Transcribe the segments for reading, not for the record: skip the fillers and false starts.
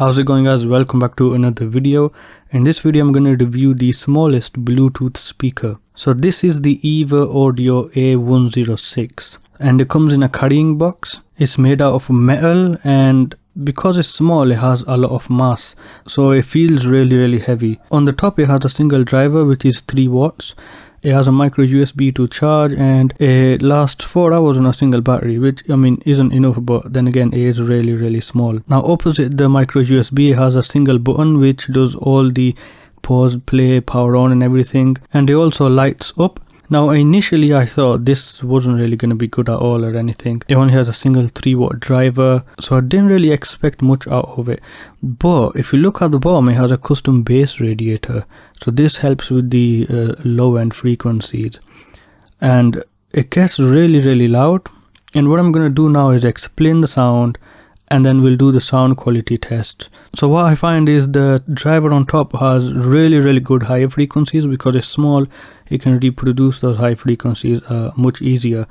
How's it going, guys? Welcome back to another video. In this video I'm going to review the smallest Bluetooth speaker. So this is the EWA A106 and it comes in a carrying box. It's made out of metal and because it's small it has a lot of mass, so it feels really heavy. On the top it has a single driver which is 3 watts. It has a micro USB to charge and it lasts 4 hours on a single battery, which I mean isn't enough, but then again it is really small. Now opposite the micro USB it has a single button which does all the pause, play, power on and everything, and it also lights up. Now initially I thought this wasn't really going to be good at all or anything. It only has a single 3-watt driver, so I didn't really expect much out of it. But if you look at the bottom, it has a custom bass radiator, so this helps with the low end frequencies, and it gets really loud. And what I'm going to do now is explain the sound and then we'll do the sound quality test. So what I find is the driver on top has really good high frequencies. Because it's small, it can reproduce those high frequencies much easier,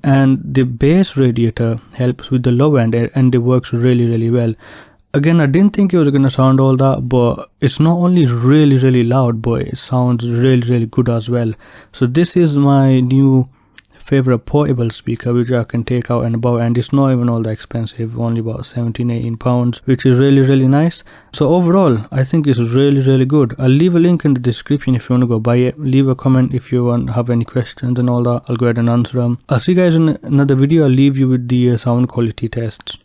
and the bass radiator helps with the low end and it works really well. Again, I didn't think it was going to sound all that, but it's not only really loud, but it sounds really good as well. So this is my new favorite portable speaker which I can take out and about, and it's not even all that expensive, only about 17-18 pounds, which is really nice. So overall I think it's really good. I'll leave a link in the description if you want to go buy it. Leave a comment if you have any questions and all that. I'll go ahead and answer them. I'll see you guys in another video. I'll leave you with the sound quality tests.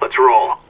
Let's roll.